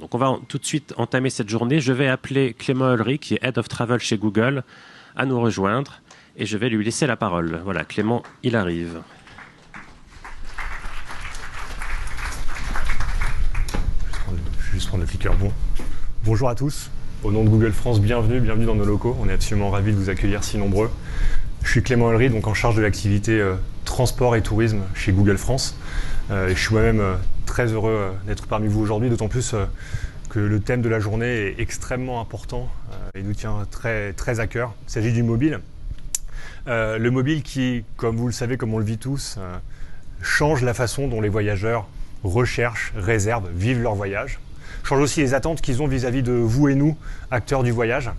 Donc on va tout de suite entamer cette journée. Je vais appeler Clément Ulry, qui est Head of Travel chez Google, à nous rejoindre. Et je vais lui laisser la parole. Voilà, Clément, il arrive. Je vais juste prendre le clicker. Bonjour à tous. Au nom de Google France, bienvenue dans nos locaux. On est absolument ravis de vous accueillir si nombreux. Je suis Clément Ulry, donc en charge de l'activité transport et tourisme chez Google France. Et je suis moi-même très heureux d'être parmi vous aujourd'hui, d'autant plus que le thème de la journée est extrêmement important et nous tient très, très à cœur. Il s'agit du mobile. Le mobile qui, comme vous le savez, comme on le vit tous, change la façon dont les voyageurs recherchent, réservent, vivent leur voyage. Change aussi les attentes qu'ils ont vis-à-vis de vous et nous, acteurs du voyage.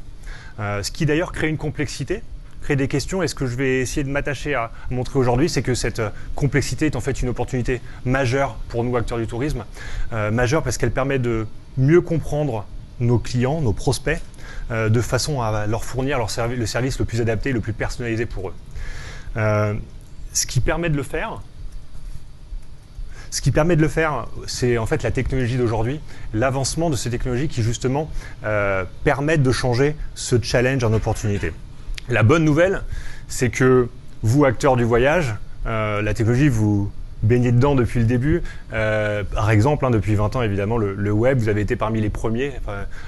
Ce qui d'ailleurs crée une complexité, crée des questions. Et ce que je vais essayer de m'attacher à montrer aujourd'hui, c'est que cette complexité est en fait une opportunité majeure pour nous, acteurs du tourisme. Majeure parce qu'elle permet de mieux comprendre nos clients, nos prospects, de façon à leur fournir le service le plus adapté, le plus personnalisé pour eux. Ce qui permet de le faire, c'est en fait la technologie d'aujourd'hui, l'avancement de ces technologies qui justement permettent de changer ce challenge en opportunité. La bonne nouvelle, c'est que vous, acteurs du voyage, la technologie, vous baignez dedans depuis le début. Par exemple, depuis 20 ans, évidemment, le web, vous avez été parmi les premiers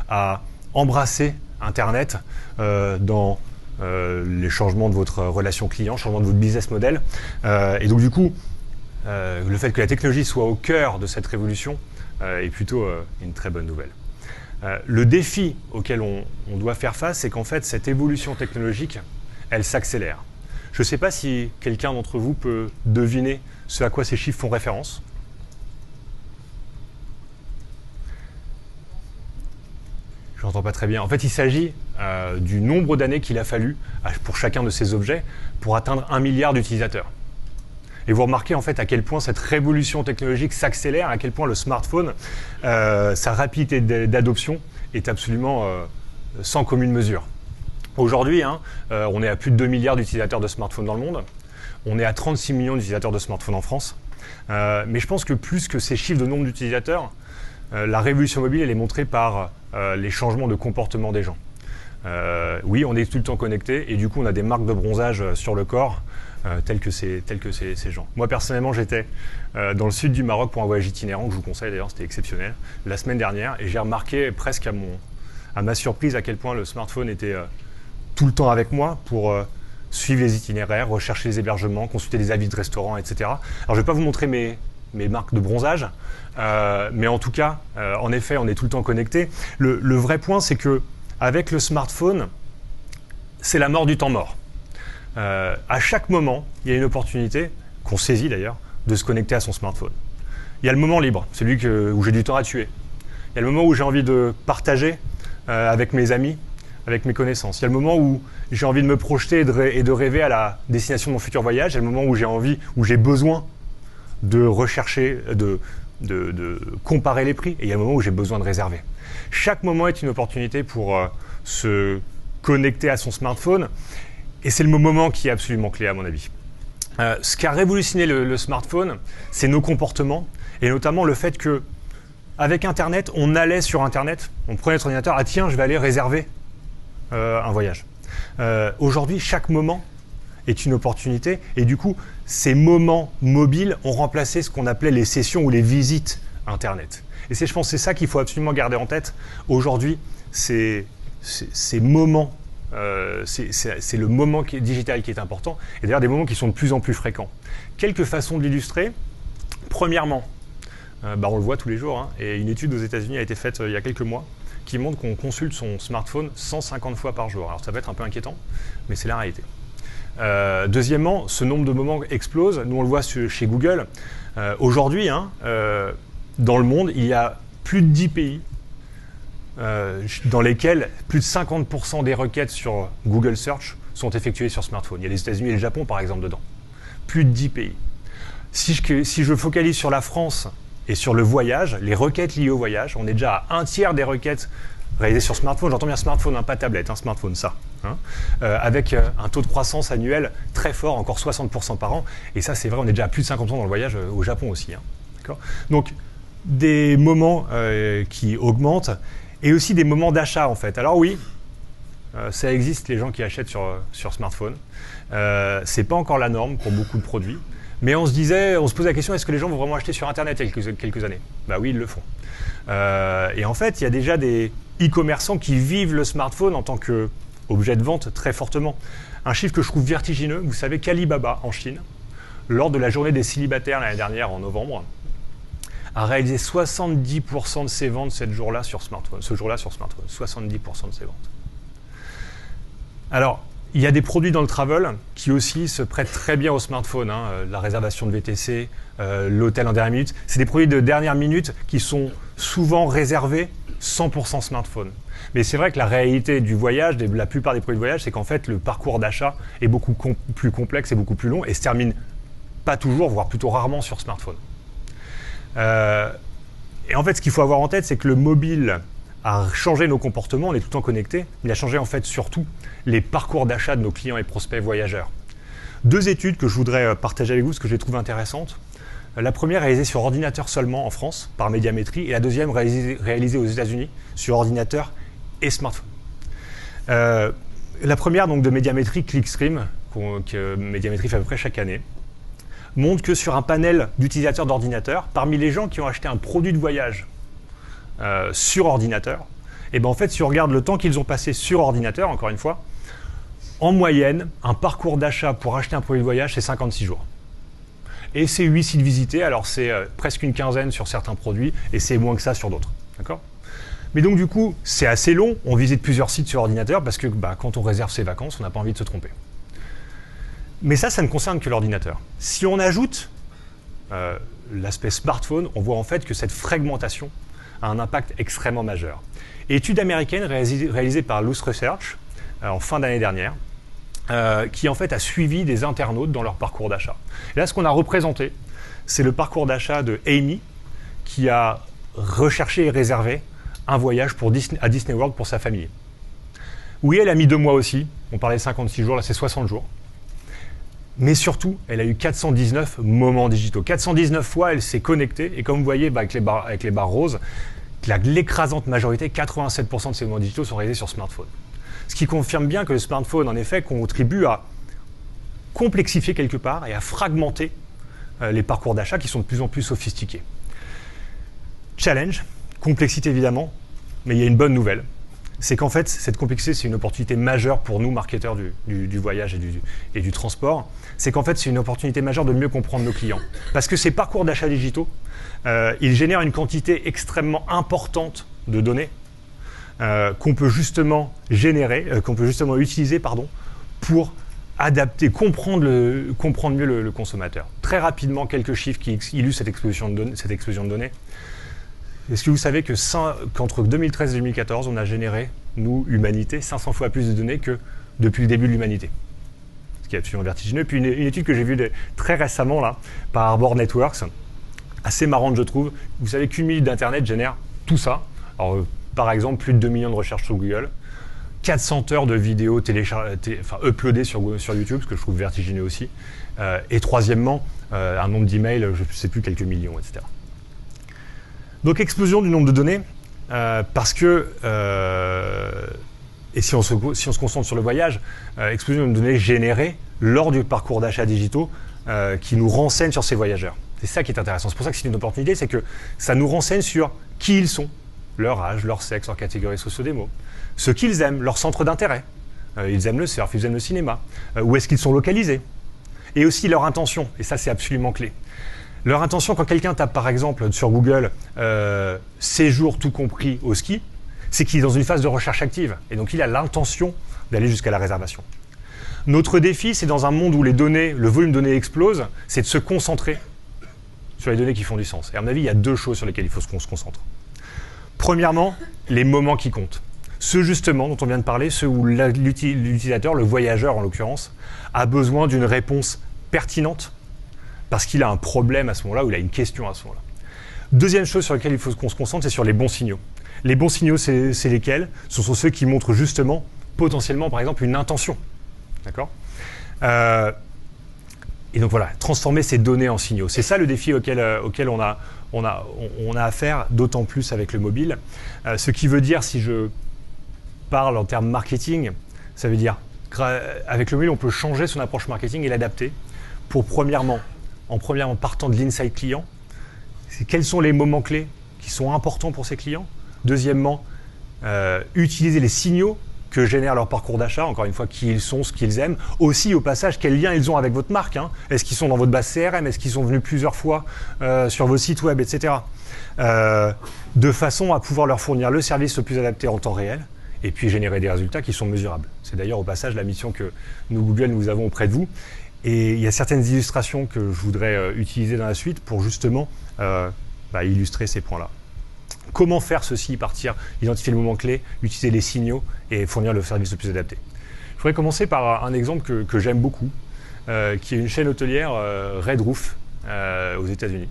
à embrasser Internet dans les changements de votre relation client, changement de votre business model. Et donc, du coup, le fait que la technologie soit au cœur de cette révolution est plutôt une très bonne nouvelle. Le défi auquel on doit faire face, c'est qu'en fait, cette évolution technologique, elle s'accélère. Je ne sais pas si quelqu'un d'entre vous peut deviner ce à quoi ces chiffres font référence. Je n'entends pas très bien. En fait, il s'agit du nombre d'années qu'il a fallu pour chacun de ces objets pour atteindre 1 milliard d'utilisateurs. Et vous remarquez en fait à quel point cette révolution technologique s'accélère, à quel point le smartphone, sa rapidité d'adoption est absolument sans commune mesure. Aujourd'hui, on est à plus de 2 milliards d'utilisateurs de smartphones dans le monde. On est à 36 millions d'utilisateurs de smartphones en France. Mais je pense que plus que ces chiffres de nombre d'utilisateurs, la révolution mobile, elle est montrée par les changements de comportement des gens. Oui, on est tout le temps connecté et du coup, on a des marques de bronzage sur le corps. Tels que ces gens. Moi, personnellement, j'étais dans le sud du Maroc pour un voyage itinérant, que je vous conseille d'ailleurs, c'était exceptionnel, la semaine dernière, et j'ai remarqué presque à ma surprise à quel point le smartphone était tout le temps avec moi pour suivre les itinéraires, rechercher les hébergements, consulter des avis de restaurants, etc. Alors, je ne vais pas vous montrer mes marques de bronzage, mais en tout cas, en effet, on est tout le temps connecté. Le vrai point, c'est qu'avec le smartphone, c'est la mort du temps mort. À chaque moment, il y a une opportunité, qu'on saisit d'ailleurs, de se connecter à son smartphone. Il y a le moment libre, celui où j'ai du temps à tuer. Il y a le moment où j'ai envie de partager avec mes amis, avec mes connaissances. Il y a le moment où j'ai envie de me projeter et de rêver à la destination de mon futur voyage. Il y a le moment où j'ai besoin de rechercher, de comparer les prix. Et il y a le moment où j'ai besoin de réserver. Chaque moment est une opportunité pour se connecter à son smartphone. Et c'est le moment qui est absolument clé à mon avis. Ce qui a révolutionné le smartphone, c'est nos comportements et notamment le fait que avec Internet, on allait sur Internet, on prenait notre ordinateur, ah tiens, je vais aller réserver un voyage. Aujourd'hui, chaque moment est une opportunité et du coup, ces moments mobiles ont remplacé ce qu'on appelait les sessions ou les visites Internet. Et je pense que c'est ça qu'il faut absolument garder en tête. Aujourd'hui, ces moments c'est le moment digital qui est important, et d'ailleurs des moments qui sont de plus en plus fréquents. Quelques façons de l'illustrer. Premièrement, on le voit tous les jours, et une étude aux États-Unis a été faite il y a quelques mois qui montre qu'on consulte son smartphone 150 fois par jour. Alors ça peut être un peu inquiétant, mais c'est la réalité. Deuxièmement, ce nombre de moments explose. Nous on le voit chez Google. Aujourd'hui, dans le monde, il y a plus de 10 pays dans lesquels plus de 50% des requêtes sur Google Search sont effectuées sur smartphone. Il y a les États-Unis et le Japon, par exemple, dedans. Plus de 10 pays. Si je focalise sur la France et sur le voyage, les requêtes liées au voyage, on est déjà à 1/3 des requêtes réalisées sur smartphone. J'entends bien smartphone, pas tablette, smartphone, ça. Avec un taux de croissance annuel très fort, encore 60% par an. Et ça, c'est vrai, on est déjà à plus de 50% dans le voyage au Japon aussi. D'accord ? Donc, des moments qui augmentent et aussi des moments d'achat en fait. Alors oui, ça existe les gens qui achètent sur smartphone. C'est pas encore la norme pour beaucoup de produits. Mais on se posait la question, est-ce que les gens vont vraiment acheter sur Internet il y a quelques années? Bah oui, ils le font. Et en fait, il y a déjà des e-commerçants qui vivent le smartphone en tant qu'objet de vente très fortement. Un chiffre que je trouve vertigineux, vous savez qu'Alibaba, en Chine, lors de la journée des célibataires l'année dernière, en novembre, a réalisé 70% de ses ventes ce jour-là sur smartphone. 70% de ses ventes. Alors, il y a des produits dans le travel qui aussi se prêtent très bien au smartphone. La réservation de VTC, l'hôtel en dernière minute. C'est des produits de dernière minute qui sont souvent réservés 100% smartphone. Mais c'est vrai que la réalité du voyage, de la plupart des produits de voyage, c'est qu'en fait, le parcours d'achat est beaucoup plus complexe et beaucoup plus long et se termine pas toujours, voire plutôt rarement sur smartphone. Et en fait, ce qu'il faut avoir en tête, c'est que le mobile a changé nos comportements, on est tout le temps connecté, mais il a changé en fait surtout les parcours d'achat de nos clients et prospects voyageurs. Deux études que je voudrais partager avec vous, parce que je les trouve intéressantes. La première réalisée sur ordinateur seulement en France, par Médiamétrie, et la deuxième réalisée aux États-Unis sur ordinateur et smartphone. La première donc de Médiamétrie, Clickstream, que Médiamétrie fait à peu près chaque année, montre que sur un panel d'utilisateurs d'ordinateur, parmi les gens qui ont acheté un produit de voyage sur ordinateur, et ben en fait, si on regarde le temps qu'ils ont passé sur ordinateur, encore une fois, en moyenne, un parcours d'achat pour acheter un produit de voyage, c'est 56 jours. Et c'est 8 sites visités, alors c'est presque une quinzaine sur certains produits, et c'est moins que ça sur d'autres. D'accord ? Mais donc du coup, c'est assez long, on visite plusieurs sites sur ordinateur, parce que quand on réserve ses vacances, on n'a pas envie de se tromper. Mais ça ne concerne que l'ordinateur. Si on ajoute l'aspect smartphone, on voit en fait que cette fragmentation a un impact extrêmement majeur. Étude américaine réalisée par Luce Research en fin d'année dernière, qui en fait a suivi des internautes dans leur parcours d'achat. Et là, ce qu'on a représenté, c'est le parcours d'achat de Amy, qui a recherché et réservé un voyage à Disney World pour sa famille. Oui, elle a mis 2 mois aussi, on parlait de 56 jours, là c'est 60 jours. Mais surtout, elle a eu 419 moments digitaux. 419 fois, elle s'est connectée. Et comme vous voyez, avec les barres roses, l'écrasante majorité, 87% de ces moments digitaux sont réalisés sur smartphone. Ce qui confirme bien que le smartphone, en effet, contribue à complexifier quelque part et à fragmenter les parcours d'achat qui sont de plus en plus sophistiqués. Challenge, complexité évidemment, mais il y a une bonne nouvelle. C'est qu'en fait, cette complexité, c'est une opportunité majeure pour nous, marketeurs du voyage et du transport. C'est qu'en fait, c'est une opportunité majeure de mieux comprendre nos clients. Parce que ces parcours d'achat digitaux, ils génèrent une quantité extrêmement importante de données qu'on peut justement utiliser pour adapter, comprendre mieux le consommateur. Très rapidement, quelques chiffres qui illustrent cette explosion de données. Est-ce que vous savez qu'entre 2013 et 2014, on a généré, nous, humanité, 500 fois plus de données que depuis le début de l'humanité? Ce qui est absolument vertigineux. Puis une étude que j'ai vue très récemment là, par Arbor Networks, assez marrante je trouve. Vous savez qu'une minute d'Internet génère tout ça. Alors, par exemple, plus de 2 millions de recherches sur Google, 400 heures de vidéos uploadées sur YouTube, ce que je trouve vertigineux aussi. Et troisièmement, un nombre d'emails, je ne sais plus, quelques millions, etc. Donc explosion du nombre de données, parce que, et si on se concentre sur le voyage, explosion de données générées lors du parcours d'achat digitaux qui nous renseignent sur ces voyageurs. C'est ça qui est intéressant. C'est pour ça que c'est une opportunité, c'est que ça nous renseigne sur qui ils sont, leur âge, leur sexe, leur catégorie socio-démo, ce qu'ils aiment, leur centre d'intérêt. Ils aiment le surf, ils aiment le cinéma, où est-ce qu'ils sont localisés, et aussi leur intention, et ça c'est absolument clé. Leur intention, quand quelqu'un tape par exemple sur Google séjour tout compris au ski, c'est qu'il est dans une phase de recherche active. Et donc il a l'intention d'aller jusqu'à la réservation. Notre défi, c'est dans un monde où le volume de données explose, c'est de se concentrer sur les données qui font du sens. Et à mon avis, il y a 2 choses sur lesquelles il faut qu'on se concentre. Premièrement, les moments qui comptent. Ceux justement dont on vient de parler, ceux où l'utilisateur, le voyageur en l'occurrence, a besoin d'une réponse pertinente, parce qu'il a un problème à ce moment-là, ou il a une question à ce moment-là. Deuxième chose sur laquelle il faut qu'on se concentre, c'est sur les bons signaux. Les bons signaux, c'est lesquels? Ce sont ceux qui montrent justement, potentiellement, par exemple, une intention. D'accord ? Et donc voilà, transformer ces données en signaux. C'est ça le défi auquel on a affaire, d'autant plus avec le mobile. Ce qui veut dire, si je parle en termes marketing, ça veut dire avec le mobile, on peut changer son approche marketing et l'adapter pour premièrement partant de l'insight client, quels sont les moments clés qui sont importants pour ces clients. Deuxièmement, utiliser les signaux que génère leur parcours d'achat, encore une fois, qui ils sont, ce qu'ils aiment. Aussi, au passage, quel lien ils ont avec votre marque. Est-ce qu'ils sont dans votre base CRM? Est-ce qu'ils sont venus plusieurs fois sur vos sites web, etc. De façon à pouvoir leur fournir le service le plus adapté en temps réel et puis générer des résultats qui sont mesurables. C'est d'ailleurs au passage la mission que nous, Google, nous avons auprès de vous. Et il y a certaines illustrations que je voudrais utiliser dans la suite pour justement illustrer ces points-là. Comment faire ceci, identifier le moment clé, utiliser les signaux et fournir le service le plus adapté. Je voudrais commencer par un exemple que j'aime beaucoup, qui est une chaîne hôtelière Red Roof aux États-Unis,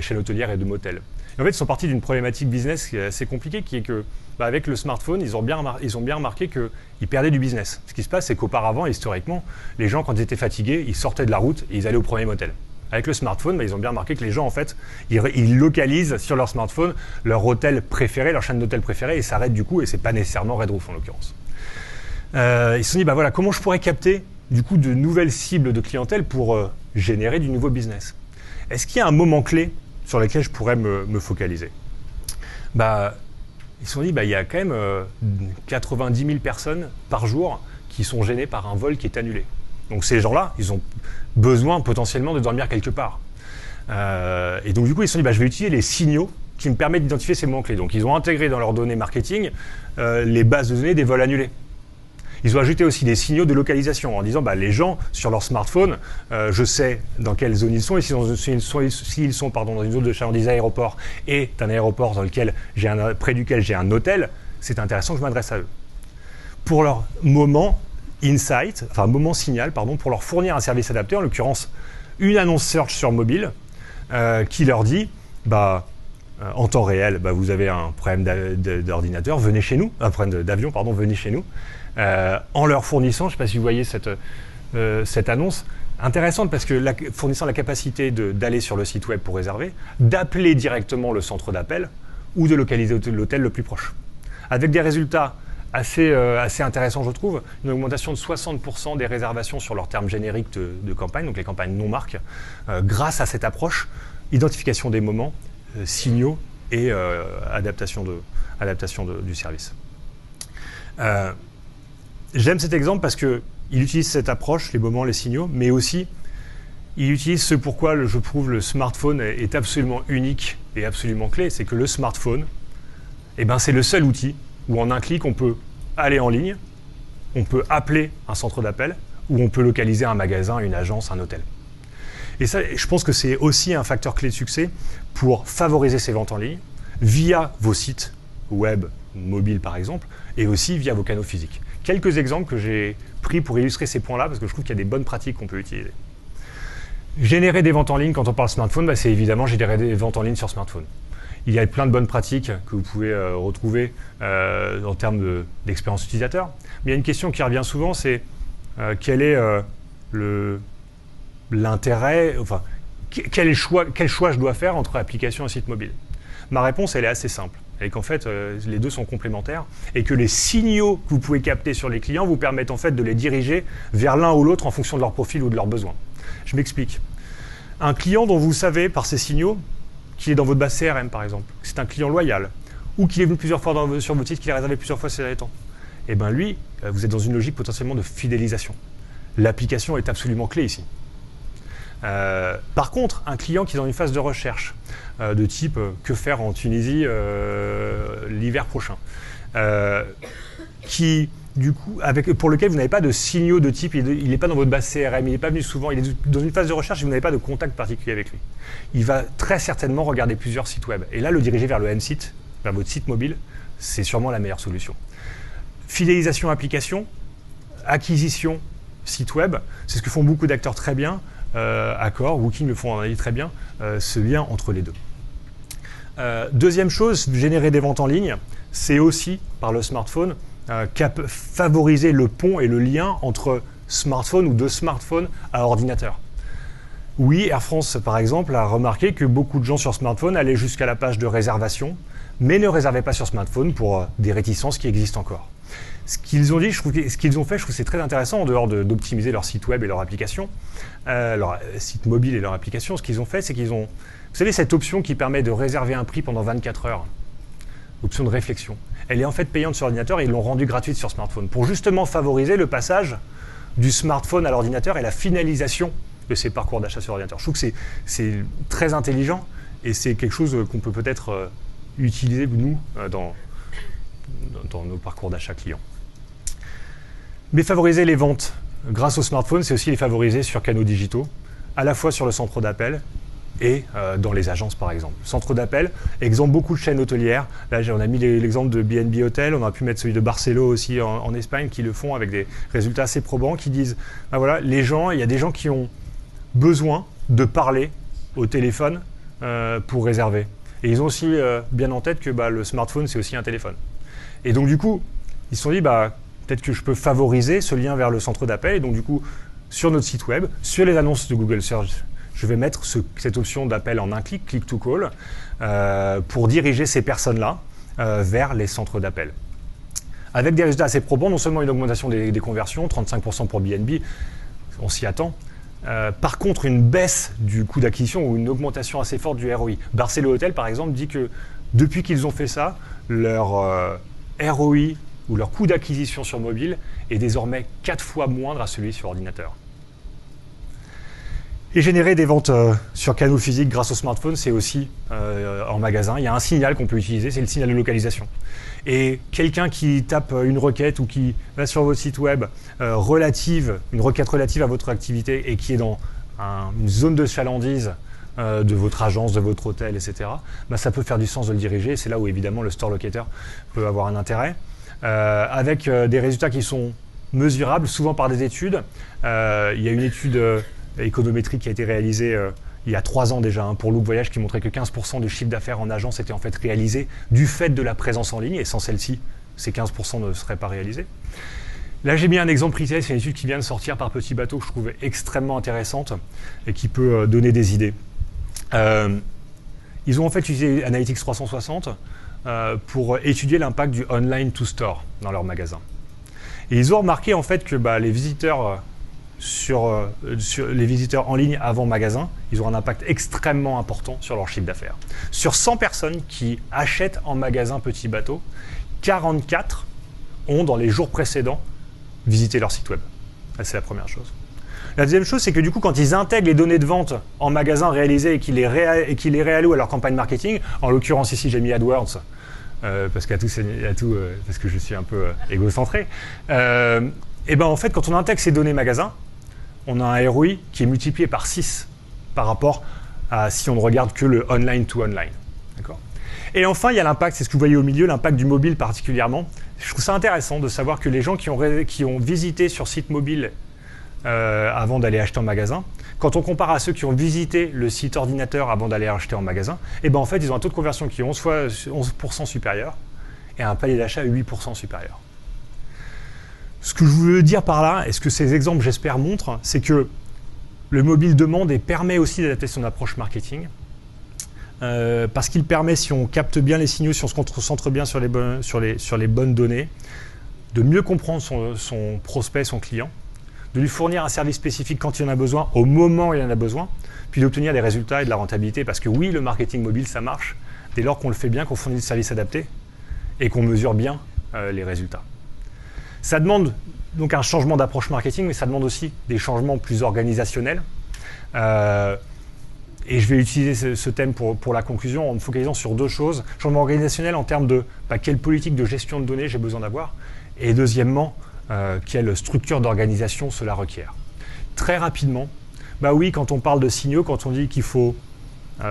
chaîne hôtelière et de motels. Et en fait, ils sont partis d'une problématique business qui est assez compliquée, qui est que avec le smartphone, ils ont bien remarqué qu'ils perdaient du business. Ce qui se passe, c'est qu'auparavant, historiquement, les gens, quand ils étaient fatigués, ils sortaient de la route et ils allaient au premier motel. Avec le smartphone, ils ont bien remarqué que les gens, en fait, ils localisent sur leur smartphone leur hôtel préféré, leur chaîne d'hôtels préférée, et s'arrêtent du coup, et c'est pas nécessairement Red Roof en l'occurrence. Ils se sont dit, voilà, comment je pourrais capter du coup de nouvelles cibles de clientèle pour générer du nouveau business. Est-ce qu'il y a un moment clé sur lequel je pourrais me focaliser? Ils se sont dit, il y a quand même 90 000 personnes par jour qui sont gênées par un vol qui est annulé. Donc ces gens-là, ils ont besoin potentiellement de dormir quelque part. Et donc du coup, ils se sont dit, je vais utiliser les signaux qui me permettent d'identifier ces moments clés. Donc ils ont intégré dans leurs données marketing les bases de données des vols annulés. Ils ont ajouté aussi des signaux de localisation en disant les gens sur leur smartphone, je sais dans quelle zone ils sont, et s'ils sont dans une zone de chalandise aéroport et d'un aéroport près duquel j'ai un hôtel, c'est intéressant que je m'adresse à eux. Pour leur moment moment signal, pour leur fournir un service adapté, en l'occurrence une annonce search sur mobile qui leur dit en temps réel, vous avez un problème d'ordinateur, venez chez nous, un problème d'avion, venez chez nous. En leur fournissant, je ne sais pas si vous voyez cette annonce, intéressante parce que fournissant la capacité d'aller sur le site web pour réserver, d'appeler directement le centre d'appel ou de localiser l'hôtel le plus proche. Avec des résultats assez intéressants, je trouve, une augmentation de 60% des réservations sur leurs termes génériques de campagne, donc les campagnes non-marques, grâce à cette approche, identification des moments, signaux et adaptation du service. J'aime cet exemple parce qu'il utilise cette approche, les moments, les signaux, mais aussi il utilise ce pourquoi je trouve le smartphone est absolument unique et absolument clé, c'est que le smartphone, c'est le seul outil où en un clic on peut aller en ligne, on peut appeler un centre d'appel ou on peut localiser un magasin, une agence, un hôtel. Et ça, je pense que c'est aussi un facteur clé de succès pour favoriser ces ventes en ligne via vos sites web, mobiles par exemple, et aussi via vos canaux physiques. Quelques exemples que j'ai pris pour illustrer ces points-là, parce que je trouve qu'il y a des bonnes pratiques qu'on peut utiliser. Générer des ventes en ligne quand on parle smartphone, c'est évidemment générer des ventes en ligne sur smartphone. Il y a plein de bonnes pratiques que vous pouvez retrouver en termes d'expérience utilisateur. Mais il y a une question qui revient souvent, c'est quel est l'intérêt, quel choix je dois faire entre application et site mobile? Ma réponse, elle est assez simple. Et qu'en fait, les deux sont complémentaires et que les signaux que vous pouvez capter sur les clients vous permettent en fait de les diriger vers l'un ou l'autre en fonction de leur profil ou de leurs besoins. Je m'explique. Un client dont vous savez par ces signaux qu'il est dans votre base CRM par exemple, que c'est un client loyal ou qu'il est venu plusieurs fois sur votre site, qu'il a réservé plusieurs fois ces derniers temps, lui, vous êtes dans une logique potentiellement de fidélisation. L'application est absolument clé ici. Par contre, un client qui est dans une phase de recherche de type que faire en Tunisie l'hiver prochain, pour lequel vous n'avez pas de signaux de type, il n'est pas dans votre base CRM, il n'est pas venu souvent, il est dans une phase de recherche et vous n'avez pas de contact particulier avec lui. Il va très certainement regarder plusieurs sites web. Et là, le diriger vers le M-site, vers votre site mobile, c'est sûrement la meilleure solution. Fidélisation application, acquisition site web, c'est ce que font beaucoup d'acteurs très bien. Accor, Booking le font en avis très bien, ce lien entre les deux. Deuxième chose, générer des ventes en ligne, c'est aussi, par le smartphone, favoriser le pont et le lien entre smartphone ou de smartphone à ordinateur. Oui, Air France, par exemple, a remarqué que beaucoup de gens sur smartphone allaient jusqu'à la page de réservation, mais ne réservaient pas sur smartphone pour des réticences qui existent encore. Ce qu'ils ont dit, ce qu'ils ont fait, je trouve que c'est très intéressant, en dehors d'optimiser leur site web et leur application, leur site mobile et leur application. Ce qu'ils ont fait, c'est qu'ils ont, vous savez, cette option qui permet de réserver un prix pendant 24 heures, option de réflexion. Elle est en fait payante sur ordinateur et ils l'ont rendue gratuite sur smartphone pour justement favoriser le passage du smartphone à l'ordinateur et la finalisation de ces parcours d'achat sur ordinateur. Je trouve que c'est très intelligent et c'est quelque chose qu'on peut peut-être utiliser, nous, dans nos parcours d'achat clients. Mais favoriser les ventes grâce au smartphone, c'est aussi les favoriser sur canaux digitaux, à la fois sur le centre d'appel et dans les agences, par exemple. Centre d'appel, exemple, beaucoup de chaînes hôtelières. Là, on a mis l'exemple de B&B Hotel, on a pu mettre celui de Barcelo aussi en Espagne, qui le font avec des résultats assez probants, qui disent, ben voilà, il y a des gens qui ont besoin de parler au téléphone pour réserver. Et ils ont aussi bien en tête que le smartphone, c'est aussi un téléphone. Et donc, du coup, ils se sont dit, peut-être que je peux favoriser ce lien vers le centre d'appel. Et donc, du coup, sur notre site web, sur les annonces de Google Search, je vais mettre cette option d'appel en un clic, click to call, pour diriger ces personnes-là vers les centres d'appel. Avec des résultats assez probants, non seulement une augmentation des conversions, 35% pour B&B, on s'y attend. Par contre, une baisse du coût d'acquisition ou une augmentation assez forte du ROI. Barcelo Hotel, par exemple, dit que depuis qu'ils ont fait ça, leur ROI ou leur coût d'acquisition sur mobile est désormais 4 fois moindre à celui sur ordinateur. Et générer des ventes sur canaux physiques grâce au smartphone, c'est aussi en magasin. Il y a un signal qu'on peut utiliser, c'est le signal de localisation. Et quelqu'un qui tape une requête ou qui va sur votre site web une requête relative à votre activité et qui est dans une zone de chalandise de votre agence, de votre hôtel, etc., ça peut faire du sens de le diriger. C'est là où évidemment le store locator peut avoir un intérêt. Avec des résultats qui sont mesurables, souvent par des études. Il y a une étude économétrique qui a été réalisée il y a 3 ans déjà pour Loop Voyage qui montrait que 15% du chiffre d'affaires en agence était en fait réalisé du fait de la présence en ligne, et sans celle-ci, ces 15% ne seraient pas réalisés. Là, j'ai mis un exemple retail, c'est une étude qui vient de sortir par Petit Bateau que je trouvais extrêmement intéressante et qui peut donner des idées. Ils ont en fait utilisé Analytics 360 pour étudier l'impact du online to store dans leur magasin. Et ils ont remarqué en fait que les visiteurs sur les visiteurs en ligne avant magasin, ils ont un impact extrêmement important sur leur chiffre d'affaires. Sur 100 personnes qui achètent en magasin Petit Bateau, 44 ont dans les jours précédents visité leur site web. Ça, c'est la première chose. La deuxième chose, c'est que du coup, quand ils intègrent les données de vente en magasin réalisées et qu'ils les réallouent à leur campagne marketing, en l'occurrence ici j'ai mis AdWords, parce que je suis un peu égocentré, et en fait, quand on intègre ces données magasins, on a un ROI qui est multiplié par 6 par rapport à si on ne regarde que le online to online. D'accord ? Et enfin, il y a l'impact, c'est ce que vous voyez au milieu, l'impact du mobile particulièrement. Je trouve ça intéressant de savoir que les gens qui ont visité sur site mobile avant d'aller acheter en magasin, quand on compare à ceux qui ont visité le site ordinateur avant d'aller acheter en magasin, en fait, ils ont un taux de conversion qui est 11% supérieur et un palier d'achat 8% supérieur. Ce que je veux dire par là, et ce que ces exemples, j'espère, montrent, c'est que le mobile demande et permet aussi d'adapter son approche marketing. Parce qu'il permet, si on capte bien les signaux, si on se concentre bien sur les bonnes données, de mieux comprendre son prospect, son client, de lui fournir un service spécifique quand il en a besoin, au moment où il en a besoin, puis d'obtenir des résultats et de la rentabilité. Parce que oui, le marketing mobile, ça marche, dès lors qu'on le fait bien, qu'on fournit des services adaptés et qu'on mesure bien les résultats. Ça demande donc un changement d'approche marketing, mais ça demande aussi des changements plus organisationnels. Et je vais utiliser ce thème pour la conclusion en me focalisant sur 2 choses. Changement organisationnel en termes de quelle politique de gestion de données j'ai besoin d'avoir, et deuxièmement, quelle structure d'organisation cela requiert. Très rapidement, oui, quand on parle de signaux, quand on dit qu'il faut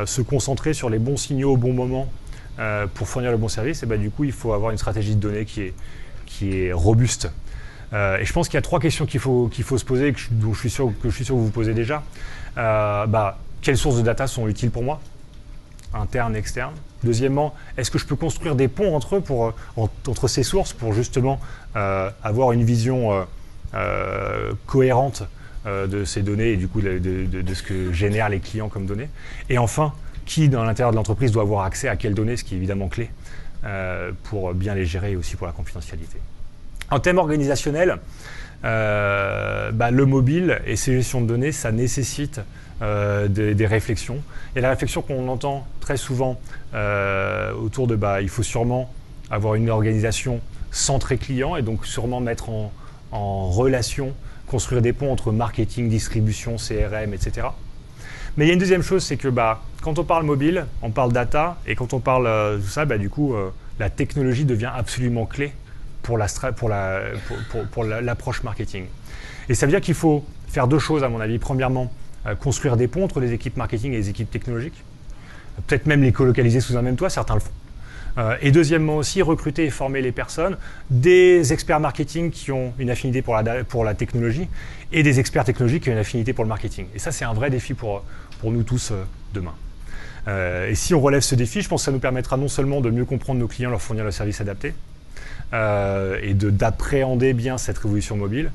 se concentrer sur les bons signaux au bon moment pour fournir le bon service, du coup, il faut avoir une stratégie de données qui est robuste. Et je pense qu'il y a 3 questions qu'il faut se poser, que je suis sûr que vous vous posez déjà. Quelles sources de data sont utiles pour moi, internes, externes? Deuxièmement, est-ce que je peux construire des ponts entre eux, entre ces sources, pour justement avoir une vision cohérente de ces données et du coup de ce que génèrent les clients comme données. Et enfin, qui dans l'intérieur de l'entreprise doit avoir accès à quelles données, ce qui est évidemment clé pour bien les gérer et aussi pour la confidentialité. En thème organisationnel, le mobile et ces gestions de données, ça nécessite des réflexions. Et la réflexion qu'on entend très souvent autour de il faut sûrement avoir une organisation centrée client et donc sûrement mettre en relation, construire des ponts entre marketing, distribution, CRM, etc. Mais il y a une deuxième chose, c'est que quand on parle mobile, on parle data, et quand on parle de tout ça, du coup, la technologie devient absolument clé pour l'approche marketing. Et ça veut dire qu'il faut faire deux choses, à mon avis. Premièrement, construire des ponts entre les équipes marketing et les équipes technologiques. Peut-être même les colocaliser sous un même toit, certains le font. Et deuxièmement aussi, recruter et former les personnes, des experts marketing qui ont une affinité pour la technologie et des experts technologiques qui ont une affinité pour le marketing. Et ça, c'est un vrai défi pour nous tous demain. Et si on relève ce défi, je pense que ça nous permettra non seulement de mieux comprendre nos clients, leur fournir le service adapté, et d'appréhender bien cette révolution mobile,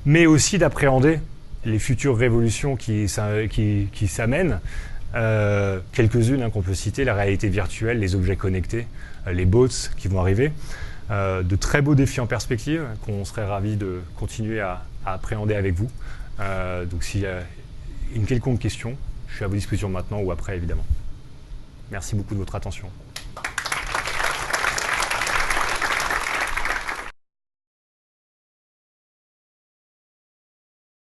mais aussi d'appréhender les futures révolutions qui s'amènent. Quelques-unes qu'on peut citer, la réalité virtuelle, les objets connectés, les bots qui vont arriver. De très beaux défis en perspective qu'on serait ravis de continuer à appréhender avec vous. Donc s'il y a une quelconque question, je suis à vos dispositions maintenant ou après évidemment. Merci beaucoup de votre attention.